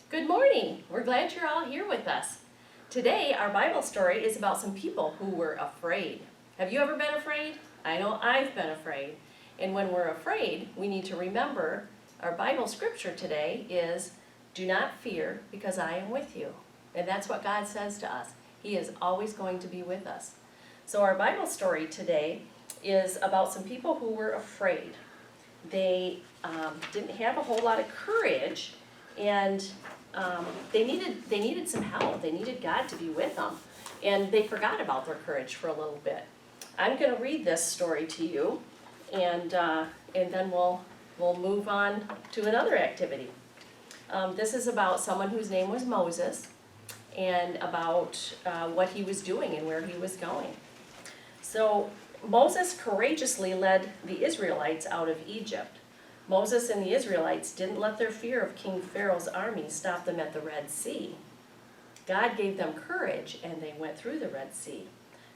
Good morning. We're glad you're all here with us. Today, our Bible story is about some people who were afraid. Have you ever been afraid? I know I've been afraid. And when we're afraid, we need to remember our Bible scripture today is, "Do not fear, because I am with you." And that's what God says to us. He is always going to be with us. So our Bible story today is about some people who were afraid. They didn't have a whole lot of courage, and they needed some help. They needed God to be with them, and they forgot about their courage for a little bit. I'm going to read this story to you, and then we'll move on to another activity. This is about someone whose name was Moses, and about what he was doing and where he was going. So Moses courageously led the Israelites out of Egypt. Moses and the Israelites didn't let their fear of King Pharaoh's army stop them at the Red Sea. God gave them courage, and they went through the Red Sea.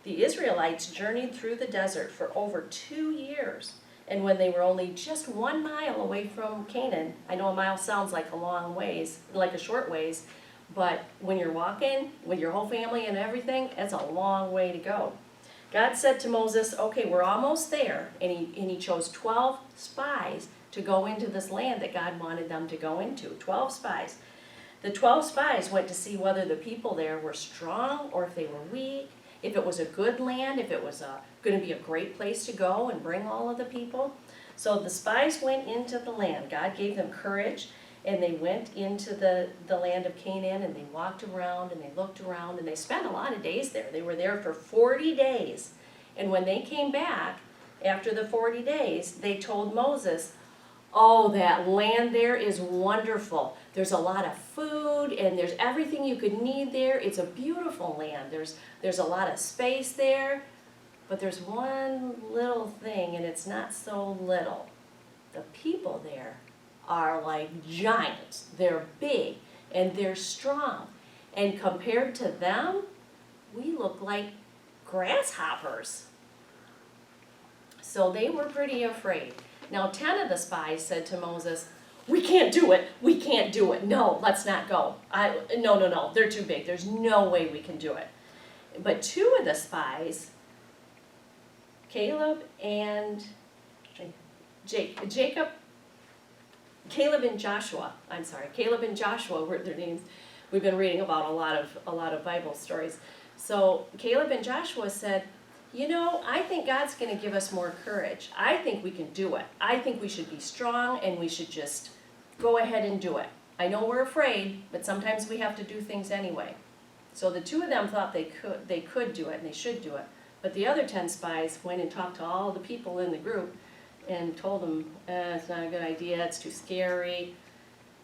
The Israelites journeyed through the desert for over 2 years, and when they were only just 1 mile away from Canaan, I know a mile sounds like a long ways, like a short ways, but when you're walking with your whole family and everything, it's a long way to go. God said to Moses, okay, we're almost there, and he chose 12 spies to go into this land that God wanted them to go into, 12 spies. The 12 spies went to see whether the people there were strong or if they were weak, if it was a good land, if it was going to be a great place to go and bring all of the people. So the spies went into the land. God gave them courage, and they went into the land of Canaan, and they walked around, and they looked around, and they spent a lot of days there. They were there for 40 days. And when they came back, after the 40 days, they told Moses, oh, that land there is wonderful. There's a lot of food, and there's everything you could need there. It's a beautiful land. There's a lot of space there, but there's one little thing, and it's not so little. The people there are like giants. They're big, and they're strong. And compared to them, we look like grasshoppers. So they were pretty afraid. Now 10 of the spies said to Moses, we can't do it, we can't do it. No, let's not go. No, they're too big. There's no way we can do it. But 2 of the spies, Caleb and Joshua were their names. We've been reading about a lot of Bible stories. So Caleb and Joshua said, you know, I think God's going to give us more courage. I think we can do it. I think we should be strong, and we should just go ahead and do it. I know we're afraid, but sometimes we have to do things anyway. So the 2 of them thought they could do it, and they should do it. But the other 10 spies went and talked to all the people in the group and told them, it's not a good idea, it's too scary.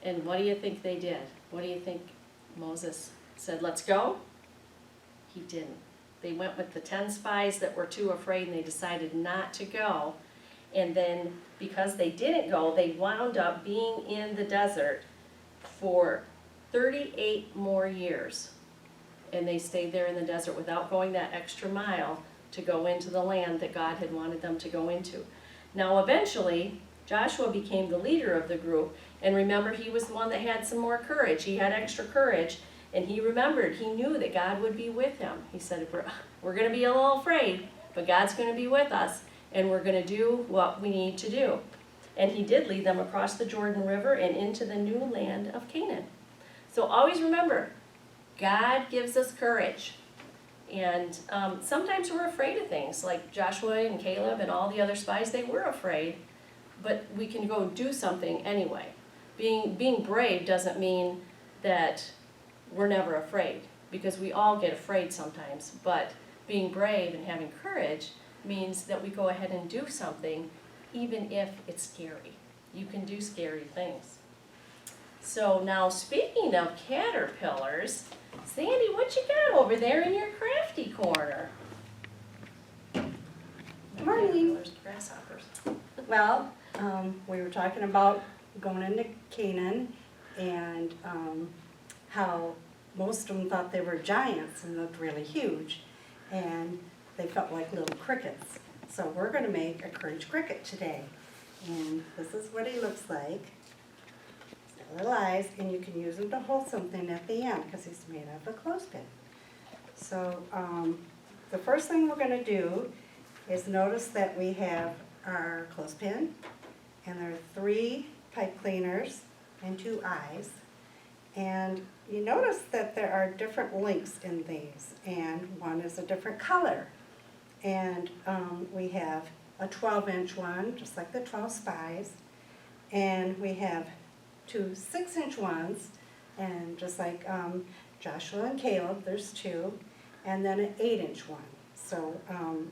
And what do you think they did? What do you think Moses said, let's go? He didn't. They went with the 10 spies that were too afraid, and they decided not to go. And then because they didn't go, they wound up being in the desert for 38 more years. And they stayed there in the desert without going that extra mile to go into the land that God had wanted them to go into. Now eventually, Joshua became the leader of the group, and remember, he was the one that had some more courage. He had extra courage, and he remembered, he knew that God would be with him. He said, we're going to be a little afraid, but God's going to be with us, and we're going to do what we need to do. And he did lead them across the Jordan River and into the new land of Canaan. So always remember, God gives us courage. And sometimes we're afraid of things, like Joshua and Caleb and all the other spies, they were afraid, but we can go do something anyway. Being brave doesn't mean that we're never afraid, because we all get afraid sometimes, but being brave and having courage means that we go ahead and do something even if it's scary. You can do scary things. So now, speaking of caterpillars, Sandy, what you got over there in your crafty corner? Good morning. Grasshoppers. Well, we were talking about going into Canaan, and how most of them thought they were giants and looked really huge, and they felt like little crickets. So we're going to make a courage cricket today, and this is what he looks like. He's got little eyes, and you can use them to hold something at the end because he's made out of a clothespin. So the first thing we're going to do is notice that we have our clothespin, and there are 3 pipe cleaners and 2 eyes. And you notice that there are different links in these, and one is a different color. And we have a 12-inch one, just like the 12 spies, and we have 2 6-inch ones, and just like Joshua and Caleb, there's 2, and then an 8-inch one. So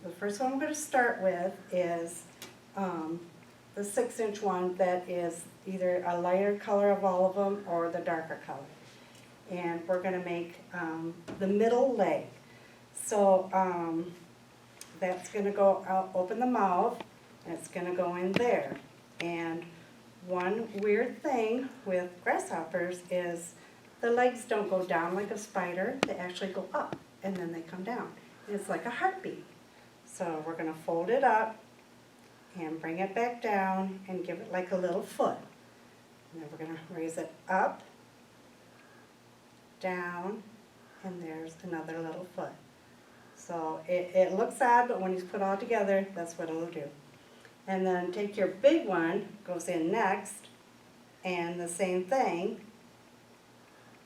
the first one I'm going to start with is the 6-inch one that is either a lighter color of all of them or the darker color. And we're going to make the middle leg. So that's going to go out, open the mouth, and it's going to go in there. And one weird thing with grasshoppers is the legs don't go down like a spider, they actually go up and then they come down. It's like a heartbeat. So we're going to fold it up and bring it back down and give it like a little foot. And then we're going to raise it up, down, and there's another little foot. So it looks odd, but when it's put all together, that's what it'll do. And then take your big one, goes in next, and the same thing,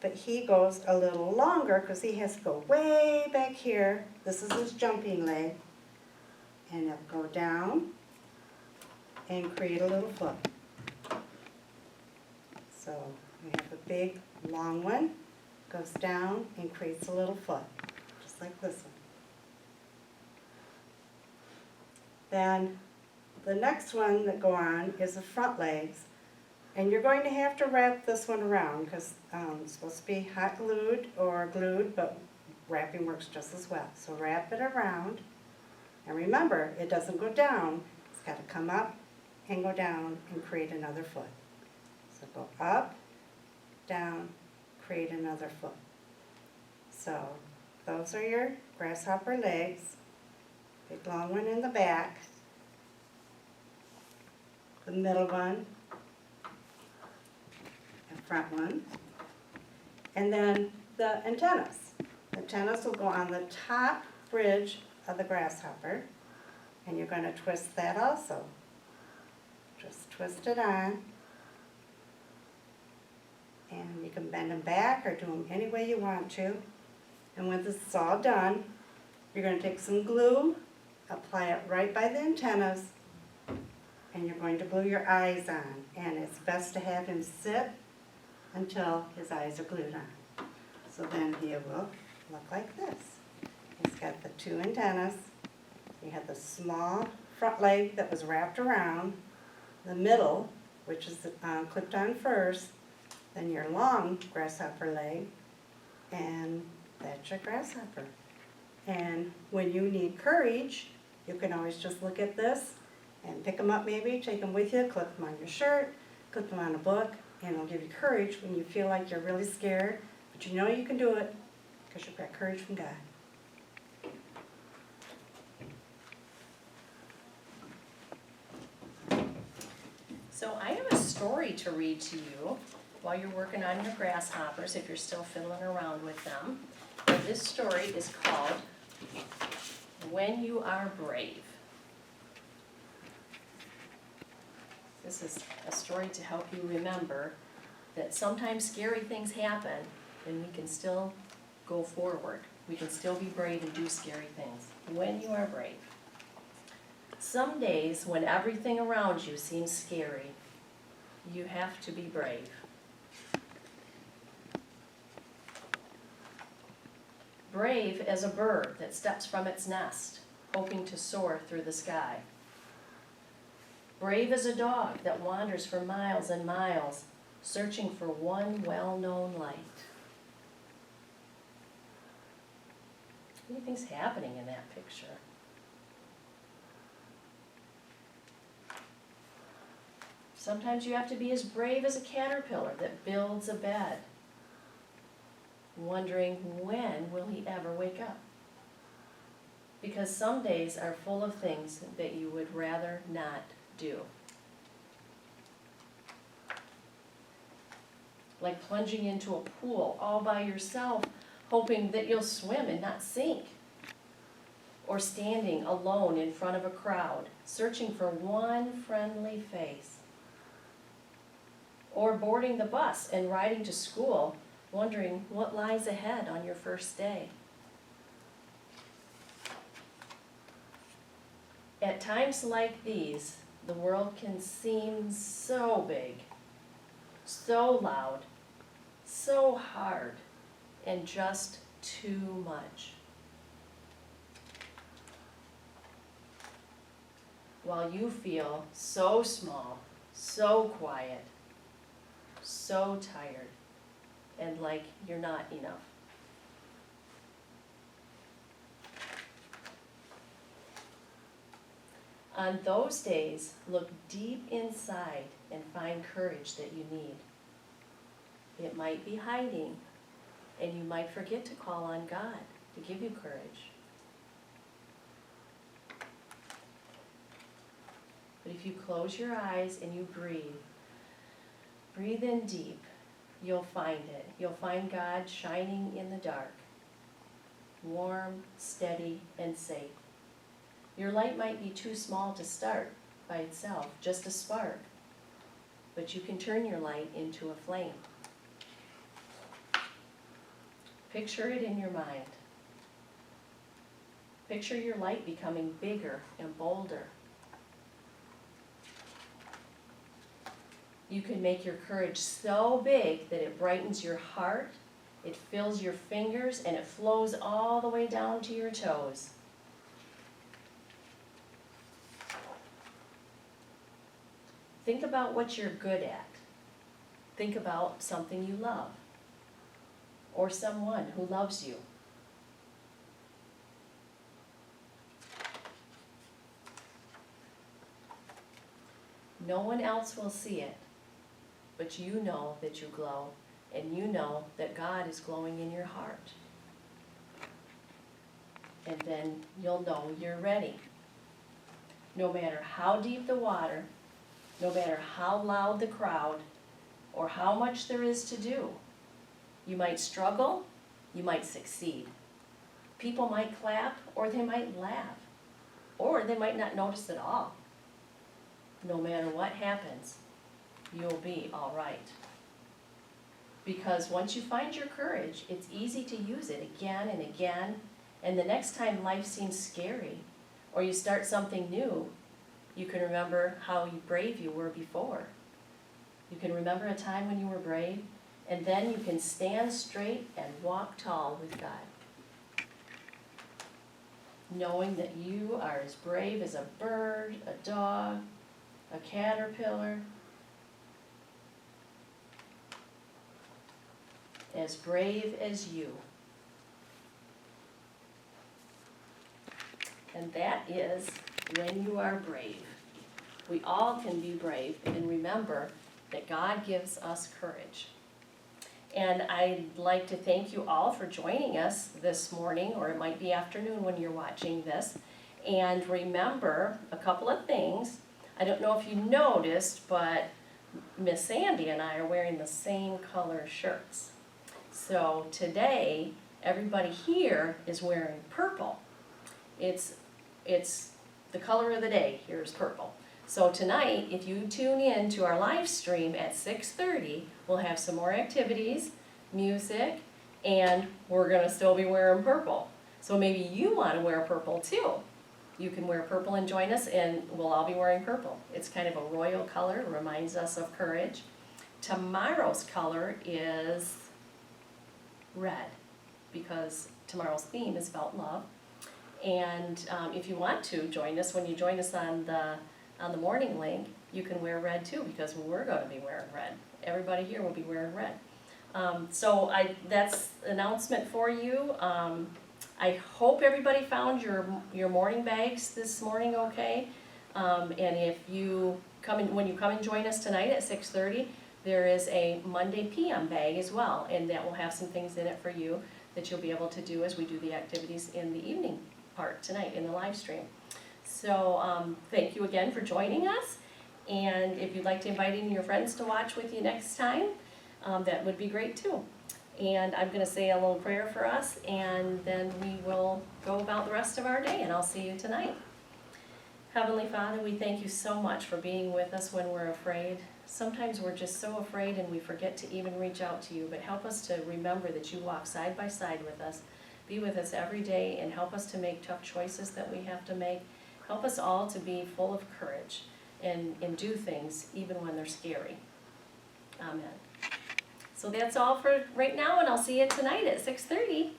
but he goes a little longer because he has to go way back here. This is his jumping leg, and it'll go down and create a little foot. So we have a big long one, goes down and creates a little foot, just like this one. Then the next one that go on is the front legs, and you're going to have to wrap this one around because it's supposed to be hot glued or glued, but wrapping works just as well. So wrap it around, and remember, it doesn't go down. It's got to come up and go down and create another foot. So go up, down, create another foot. So those are your grasshopper legs. Big long one in the back, the middle one, the front one, and then the antennas. The antennas will go on the top bridge of the grasshopper, and you're going to twist that also. Just twist it on, and you can bend them back or do them any way you want to. And when this is all done, you're going to take some glue, apply it right by the antennas, and you're going to glue your eyes on. And it's best to have him sit until his eyes are glued on. So then he will look like this. He's got the 2 antennas. You have the small front leg that was wrapped around, the middle, which is clipped on first, then your long grasshopper leg, and that's your grasshopper. And when you need courage, you can always just look at this and pick them up maybe, take them with you, clip them on your shirt, clip them on a book, and it'll give you courage when you feel like you're really scared, but you know you can do it because you've got courage from God. So I have a story to read to you while you're working on your grasshoppers, if you're still fiddling around with them. And this story is called When You Are Brave. This is a story to help you remember that sometimes scary things happen and we can still go forward. We can still be brave and do scary things. When you are brave. Some days when everything around you seems scary, you have to be brave. Brave as a bird that steps from its nest, hoping to soar through the sky. Brave as a dog that wanders for miles and miles, searching for one well-known light. What do you think's happening in that picture? Sometimes you have to be as brave as a caterpillar that builds a bed, wondering when will he ever wake up. Because some days are full of things that you would rather not do. like plunging into a pool all by yourself, hoping that you'll swim and not sink. Or standing alone in front of a crowd, searching for one friendly face. Or boarding the bus and riding to school, wondering what lies ahead on your first day. At times like these, the world can seem so big, so loud, so hard, and just too much. While you feel so small, so quiet, so tired, and like you're not enough. On those days, look deep inside and find courage that you need. It might be hiding, and you might forget to call on God to give you courage. But if you close your eyes and you breathe in deep, you'll find it. You'll find God shining in the dark, warm, steady, and safe. Your light might be too small to start by itself, just a spark, but you can turn your light into a flame. Picture it in your mind. Picture your light becoming bigger and bolder. You can make your courage so big that it brightens your heart, it fills your fingers, and it flows all the way down to your toes. Think about what you're good at. Think about something you love, or someone who loves you. No one else will see it, but you know that you glow, and you know that God is glowing in your heart. And then you'll know you're ready. No matter how deep the water, no matter how loud the crowd, or how much there is to do. You might struggle, you might succeed. People might clap, or they might laugh, or they might not notice at all. No matter what happens, you'll be all right. Because once you find your courage, it's easy to use it again and again, and the next time life seems scary, or you start something new, you can remember how brave you were before. You can remember a time when you were brave, and then you can stand straight and walk tall with God. Knowing that you are as brave as a bird, a dog, a caterpillar, as brave as you. And that is when you are brave. We all can be brave, and remember that God gives us courage. And I'd like to thank you all for joining us this morning, or it might be afternoon when you're watching this. And remember a couple of things. I don't know if you noticed, but Miss Sandy and I are wearing the same color shirts. So today, everybody here is wearing purple. It's the color of the day. Here's purple. So tonight, if you tune in to our live stream at 6:30, we'll have some more activities, music, and we're going to still be wearing purple. So maybe you want to wear purple too. You can wear purple and join us, and we'll all be wearing purple. It's kind of a royal color, reminds us of courage. Tomorrow's color is red, because tomorrow's theme is about love. And if you want to join us, when you join us on the morning link, you can wear red too, because we're going to be wearing red. Everybody here will be wearing red. So that's an announcement for you. I hope everybody found your morning bags this morning okay. And if you when you come and join us tonight at 6:30, there is a Monday PM bag as well, and that will have some things in it for you that you'll be able to do as we do the activities in the evening part tonight in the live stream. So thank you again for joining us, and if you'd like to invite in your friends to watch with you next time, that would be great too. And I'm gonna say a little prayer for us, and then we will go about the rest of our day, and I'll see you tonight. Heavenly Father, we thank you so much for being with us when we're afraid. Sometimes we're just so afraid and we forget to even reach out to you, but help us to remember that you walk side by side with us. Be with us every day and help us to make tough choices that we have to make. Help us all to be full of courage and do things even when they're scary. Amen. So that's all for right now, and I'll see you tonight at 6:30.